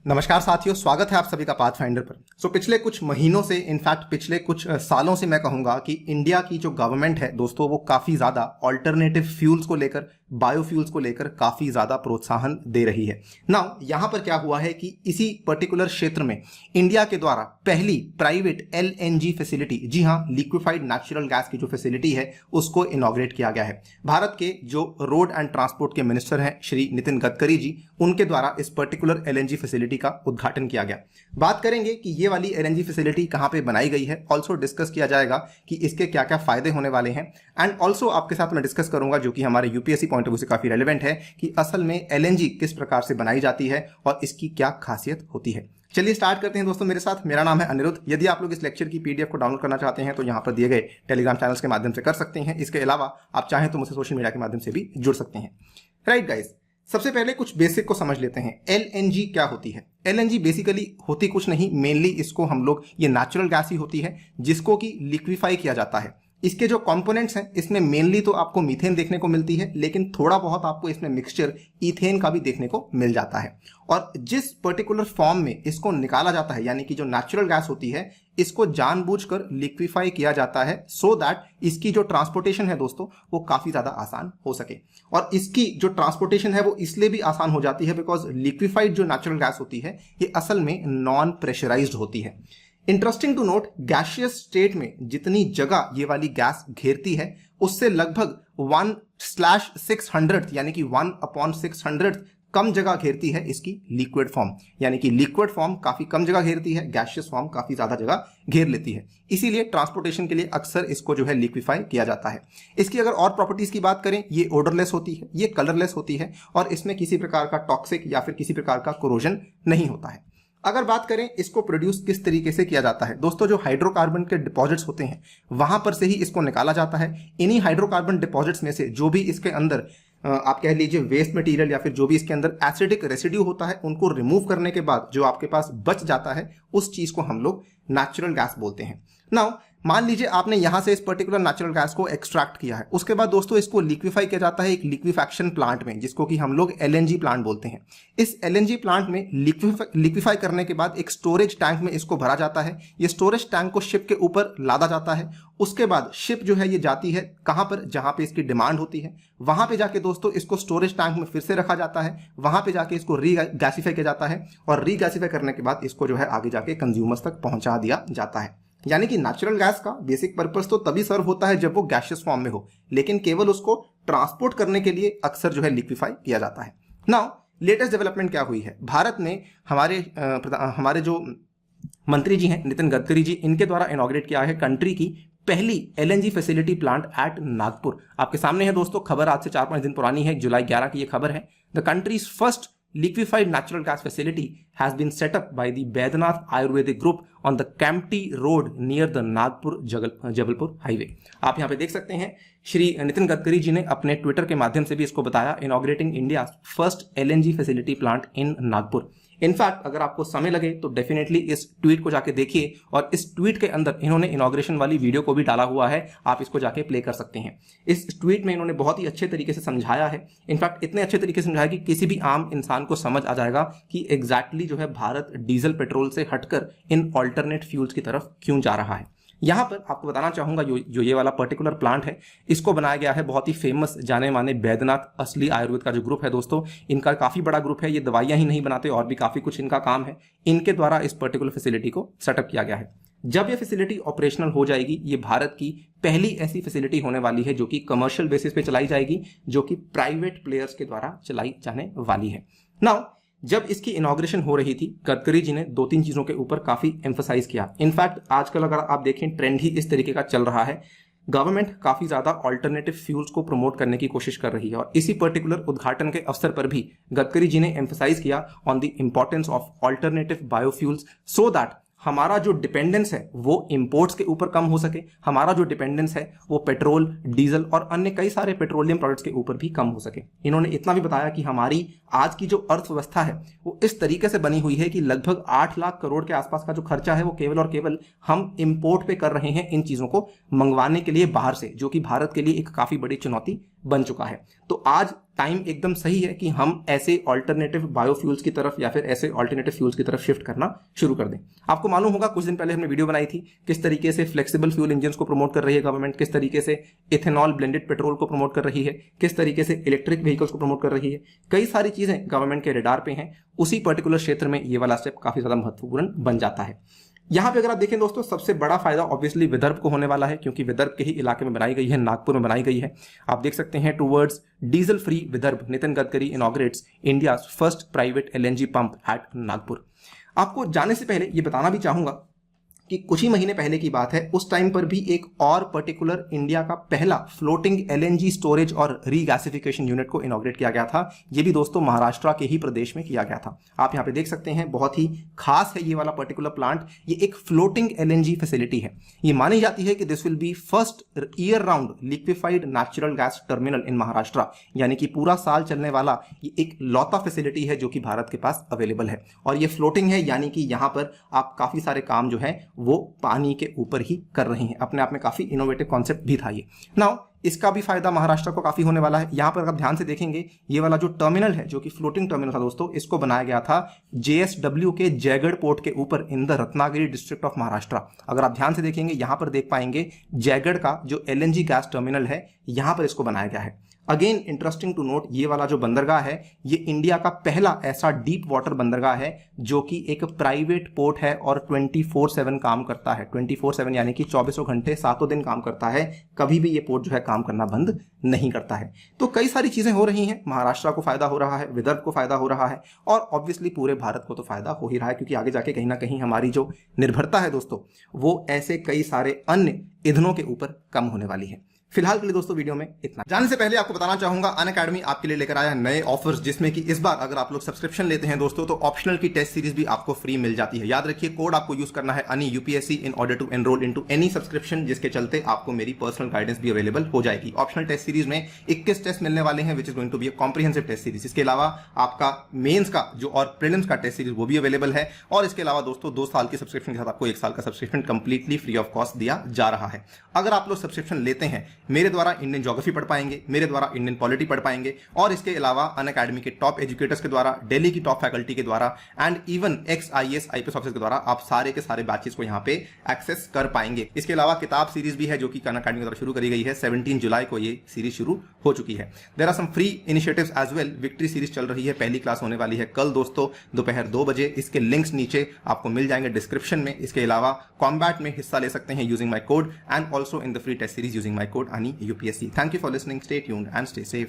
नमस्कार साथियों, स्वागत है आप सभी का पाथफाइंडर पर। पिछले कुछ महीनों से, इनफैक्ट पिछले कुछ सालों से मैं कहूंगा कि इंडिया की जो गवर्नमेंट है दोस्तों, वो काफी ज्यादा ऑल्टरनेटिव फ्यूल्स को लेकर, बायोफ्यूल्स को लेकर काफी ज्यादा प्रोत्साहन दे रही है। नाउ यहां पर क्या हुआ है कि इसी पर्टिकुलर क्षेत्र में इंडिया के द्वारा पहली प्राइवेट एलएनजी फैसिलिटी, जी हां, लिक्विफाइड नेचुरल गैस की जो फैसिलिटी है उसको इनॉग्रेट किया गया है। भारत के जो रोड एंड ट्रांसपोर्ट के मिनिस्टर हैं श्री नितिन गडकरी जी, उनके द्वारा इस पर्टिकुलर एलएनजी फैसिलिटी का उद्घाटन किया गया। बात करेंगे कि ये वाली एलएनजी फैसिलिटी कहां पे बनाई गई है, ऑल्सो डिस्कस किया जाएगा कि इसके क्या क्या फायदे होने वाले हैं, एंड ऑल्सो आपके साथ मैं डिस्कस करूंगा जो कि हमारे यूपीएससी पॉइंट ऑफ व्यू से काफी रेलेवेंट है कि असल में एलएनजी किस प्रकार से बनाई जाती है और इसकी क्या खासियत होती है। चलिए स्टार्ट करते हैं दोस्तों मेरे साथ। मेरा नाम है अनिरुद्ध। यदि आप लोग इस लेक्चर की पीडीएफ को डाउनलोड करना चाहते हैं तो यहाँ पर दिए गए टेलीग्राम चैनल्स के माध्यम से कर सकते हैं। इसके अलावा आप चाहें तो मुझसे सोशल मीडिया के माध्यम से भी जुड़ सकते हैं। राइट गाइज, सबसे पहले कुछ बेसिक को समझ लेते हैं। एलएनजी क्या होती है? एलएनजी बेसिकली होती कुछ नहीं, मेनली इसको हम लोग, ये नेचुरल गैस ही होती है जिसको कि लिक्विफाई किया जाता है। इसके जो कंपोनेंट्स हैं इसमें मेनली तो आपको मीथेन देखने को मिलती है, लेकिन थोड़ा बहुत आपको इसमें मिक्सचर इथेन का भी देखने को मिल जाता है। और जिस पर्टिकुलर फॉर्म में इसको निकाला जाता है, यानी कि जो नेचुरल गैस होती है, इसको जानबूझकर लिक्विफाई किया जाता है सो दैट इसकी जो ट्रांसपोर्टेशन है दोस्तों वो काफी ज्यादा आसान हो सके। और इसकी जो ट्रांसपोर्टेशन है वो इसलिए भी आसान हो जाती है बिकॉज लिक्विफाइड जो नेचुरल गैस होती है ये असल में नॉन प्रेशराइज्ड होती है। Interesting to note, gaseous state में जितनी जगह ये वाली गैस घेरती है उससे लगभग 1/600 यानी कि 1/600 कम जगह घेरती है इसकी लिक्विड फॉर्म। यानी कि लिक्विड फॉर्म काफी कम जगह घेरती है, गैसियस फॉर्म काफी ज्यादा जगह घेर लेती है। इसीलिए ट्रांसपोर्टेशन के लिए अक्सर इसको जो है लिक्विफाई किया जाता है। इसकी अगर और प्रॉपर्टीज की बात करें, ये ओडरलेस होती है, ये कलरलेस होती है और इसमें किसी प्रकार का टॉक्सिक या फिर किसी प्रकार का कोरोजन नहीं होता है। अगर बात करें इसको प्रोड्यूस किस तरीके से किया जाता है दोस्तों, जो हाइड्रोकार्बन के डिपॉजिट्स होते हैं वहां पर से ही इसको निकाला जाता है। इन्हीं हाइड्रोकार्बन डिपॉजिट्स में से जो भी इसके अंदर आप कह लीजिए वेस्ट मटेरियल या फिर जो भी इसके अंदर एसिडिक रेसिड्यू होता है उनको रिमूव करने के बाद जो आपके पास बच जाता है उस चीज को हम लोग नेचुरल गैस बोलते हैं। नाउ मान लीजिए आपने यहां से इस पर्टिकुलर नेचुरल गैस को एक्सट्रैक्ट किया है, उसके बाद दोस्तों इसको लिक्विफाई किया जाता है एक लिक्विफैक्शन प्लांट में, जिसको कि हम लोग एलएनजी प्लांट बोलते हैं। इस एलएनजी प्लांट में लिक्विफाई करने के बाद एक स्टोरेज टैंक में इसको भरा जाता है। ये स्टोरेज टैंक को शिप के ऊपर लादा जाता है। उसके बाद शिप जो है ये जाती है कहां पर, जहां पे इसकी डिमांड होती है, वहां पे जाके दोस्तों इसको स्टोरेज टैंक में फिर से रखा जाता है। वहां पे जाके इसको रीगैसिफाई किया जाता है और रीगैसिफाई करने के बाद इसको जो है आगे जाके कंज्यूमर्स तक पहुंचा दिया जाता है। यानी कि नेचुरल गैस का बेसिक पर्पस तो तभी सर्व होता है जब वो गैसियस फॉर्म में हो, लेकिन केवल उसको ट्रांसपोर्ट करने के लिए अक्सर जो है लिक्विफाई किया जाता है। नाउ लेटेस्ट डेवलपमेंट क्या हुई है, भारत ने हमारे जो मंत्री जी हैं नितिन गडकरी जी, इनके द्वारा इनॉग्रेट किया है कंट्री की पहली LNG facility plant at Nagpur. आपके सामने है दोस्तों खबर, आज से 4-5 दिन पुरानी है, जुलाई 11 की ये खबर है। The countries first liquefied natural gas facility has been set up by the Baidyanath Ayurvedic Group on the Kamptee Road near the Nagpur Jabalpur highway। आप यहाँ पे देख सकते हैं श्री नितिन गडकरी जी ने अपने ट्विटर के माध्यम से भी इसको बताया, inaugurating India first LNG facility plant in Nagpur. In fact अगर आपको समय लगे तो डेफिनेटली इस ट्वीट को जाके देखिए और इस ट्वीट के अंदर इन्होंने इनॉग्रेशन वाली वीडियो को भी डाला हुआ है, आप इसको जाके प्ले कर सकते हैं। इस ट्वीट में इन्होंने बहुत ही अच्छे तरीके से समझाया है, इनफैक्ट इतने अच्छे तरीके से समझाया कि किसी भी आम इंसान को समझ आ जाएगा कि एग्जैक्टली जो है भारत डीजल पेट्रोल से हटकर इन ऑल्टरनेट फ्यूल्स की तरफ क्यों जा रहा है। यहां पर आपको बताना चाहूंगा जो ये वाला पर्टिकुलर प्लांट है इसको बनाया गया है बहुत ही फेमस जाने माने बैद्यनाथ असली आयुर्वेद का जो ग्रुप है दोस्तों, इनका काफी बड़ा ग्रुप है। ये दवाइयां ही नहीं बनाते और भी काफी कुछ इनका काम है। इनके द्वारा इस पर्टिकुलर फैसिलिटी को सेटअप किया गया है। जब ये फैसिलिटी ऑपरेशनल हो जाएगी, ये भारत की पहली ऐसी फैसिलिटी होने वाली है जो कि कमर्शियल बेसिस पे चलाई जाएगी, जो कि प्राइवेट प्लेयर्स के द्वारा चलाई जाने वाली है। नाउ जब इसकी इनॉग्रेशन हो रही थी, गडकरी जी ने 2-3 चीजों के ऊपर काफी एम्फसाइज किया। इनफैक्ट आजकल अगर आप देखें ट्रेंड ही इस तरीके का चल रहा है, गवर्नमेंट काफी ज्यादा ऑल्टरनेटिव फ्यूल्स को प्रमोट करने की कोशिश कर रही है और इसी पर्टिकुलर उद्घाटन के अवसर पर भी गडकरी जी ने एम्फसाइज किया on the importance of alternative biofuels so that हमारा जो डिपेंडेंस है वो इंपोर्ट्स के ऊपर कम हो सके, हमारा जो डिपेंडेंस है वो पेट्रोल, डीजल और अन्य कई सारे पेट्रोलियम प्रोडक्ट्स के ऊपर भी कम हो सके। इन्होंने इतना भी बताया कि हमारी आज की जो अर्थव्यवस्था है वो इस तरीके से बनी हुई है कि लगभग 8 लाख करोड़ के आसपास का जो खर्चा है वो केवल और केवल हम इंपोर्ट पे कर रहे हैं इन चीजों को मंगवाने के लिए बाहर से, जो कि भारत के लिए एक काफी बड़ी चुनौती बन चुका है। तो आज टाइम एकदम सही है कि हम ऐसे ऑल्टरनेटिव बायोफ्यूल्स की तरफ या फिर ऐसे ऑल्टरनेटिव फ्यूल्स की तरफ शिफ्ट करना शुरू कर दें। आपको मालूम होगा कुछ दिन पहले हमने वीडियो बनाई थी किस तरीके से फ्लेक्सिबल फ्यूल इंजन को प्रमोट कर रही है गवर्नमेंट, किस तरीके से इथेनॉल ब्लेंडेड पेट्रोल को प्रमोट कर रही है, किस तरीके से इलेक्ट्रिक व्हीकल्स को प्रमोट कर रही है। कई सारी चीजें गवर्नमेंट के रेडार पे हैं। उसी पर्टिकुलर क्षेत्र में ये वाला स्टेप काफी ज्यादा महत्वपूर्ण बन जाता है। यहां पे अगर आप देखें दोस्तों, सबसे बड़ा फायदा ऑब्वियसली विदर्भ को होने वाला है, क्योंकि विदर्भ के ही इलाके में बनाई गई है, नागपुर में बनाई गई है। आप देख सकते हैं towards diesel free Vidarbha, Nitin Gadkari inaugurates India first private LNG pump at Nagpur. आपको जाने से पहले ये बताना भी चाहूंगा कि कुछ ही महीने पहले की बात है, उस टाइम पर भी एक और पर्टिकुलर इंडिया का पहला फ्लोटिंग एलएनजी स्टोरेज और रीगैसिफिकेशन यूनिट को इनॉग्रेट किया गया था। ये भी दोस्तों महाराष्ट्र के ही प्रदेश में किया गया था। आप यहाँ पे देख सकते हैं, बहुत ही खास है ये वाला पर्टिकुलर प्लांट। ये एक फ्लोटिंग एलएनजी फैसिलिटी है। ये मानी जाती है कि this will be first year round liquefied natural gas terminal in Maharashtra, यानी कि पूरा साल चलने वाला ये एक लौता फैसिलिटी है जो कि भारत के पास अवेलेबल है। और ये फ्लोटिंग है, यानी कि यहाँ पर आप काफी सारे काम जो है वो पानी के ऊपर ही कर रहे हैं। अपने आप में काफी इनोवेटिव कॉन्सेप्ट भी था ये। नाउ इसका भी फायदा महाराष्ट्र को काफी होने वाला है। यहां पर आप ध्यान से देखेंगे, ये वाला जो टर्मिनल है जो कि फ्लोटिंग टर्मिनल था दोस्तों, इसको बनाया गया था JSW के जयगढ़ पोर्ट के ऊपर in the Ratnagiri district of Maharashtra. अगर आप ध्यान से देखेंगे, यहां पर देख पाएंगे जयगढ़ का जो LNG गैस टर्मिनल है, यहां पर इसको बनाया गया है। अगेन इंटरेस्टिंग टू नोट, ये वाला जो बंदरगाह है ये इंडिया का पहला ऐसा डीप वाटर बंदरगाह है जो कि एक प्राइवेट पोर्ट है और 24/7 काम करता है। 24/7 यानी कि 24 घंटे 7 दिन काम करता है। कभी भी ये पोर्ट जो है काम करना बंद नहीं करता है। तो कई सारी चीजें हो रही हैं। महाराष्ट्र को फायदा हो रहा है, विदर्भ को फायदा हो रहा है और ऑब्वियसली पूरे भारत को तो फायदा हो ही रहा है, क्योंकि आगे जाके कहीं ना कहीं हमारी जो निर्भरता है दोस्तों, वो ऐसे कई सारे अन्य ईंधनों के ऊपर कम होने वाली है। फिलहाल के लिए दोस्तों वीडियो में इतना। जाने से पहले आपको बताना चाहूंगा, अनअकैडमी आपके लिए लेकर आया नए ऑफर्स, जिसमें कि इस बार अगर आप लोग सब्सक्रिप्शन लेते हैं दोस्तों, तो ऑप्शनल की टेस्ट सीरीज भी आपको फ्री मिल जाती है। याद रखिए, कोड आपको यूज करना है अनि UPSC in order to enroll into any subscription, जिसके चलते आपको मेरी पर्सनल गाइडेंस भी अवेलेबल हो जाएगी। ऑप्शनल टेस्ट सीरीज में 21 टेस्ट मिलने वाले हैं, which is going to be a comprehensive test series. इसके अलावा आपका मेंस का जो और प्रीलिम्स का टेस्ट सीरीज वो भी अवेलेबल है। और इसके अलावा दोस्तों 2 साल की सब्सक्रिप्शन के साथ आपको 1 साल का subscription completely free of cost दिया जा रहा है। अगर आप लोग सब्सक्रिप्शन लेते हैं, मेरे द्वारा इंडियन ज्योग्राफी पढ़ पाएंगे, मेरे द्वारा इंडियन पॉलिटी पढ़ पाएंगे और इसके अलावा अनअकैडमी के टॉप एजुकेटर्स के द्वारा, दिल्ली की टॉप फैकल्टी के द्वारा and even x IAS IPS officer के द्वारा आप सारे के सारे बैचेस को यहां पे एक्सेस कर पाएंगे। इसके अलावा किताब सीरीज भी है जो कि अनअकैडमी की तरफ शुरू करी गई है। 17 जुलाई को ये सीरीज शुरू हो चुकी है। There are some free initiatives as well. Victory series चल रही है, पहली क्लास होने वाली है कल दोस्तों दोपहर 2 बजे। इसके लिंक्स नीचे आपको मिल जाएंगे डिस्क्रिप्शन में। इसके अलावा कॉम्बैट में हिस्सा ले सकते हैं using my code and also in the free test series using my code अनि UPSC। Thank you for listening, stay tuned and stay safe.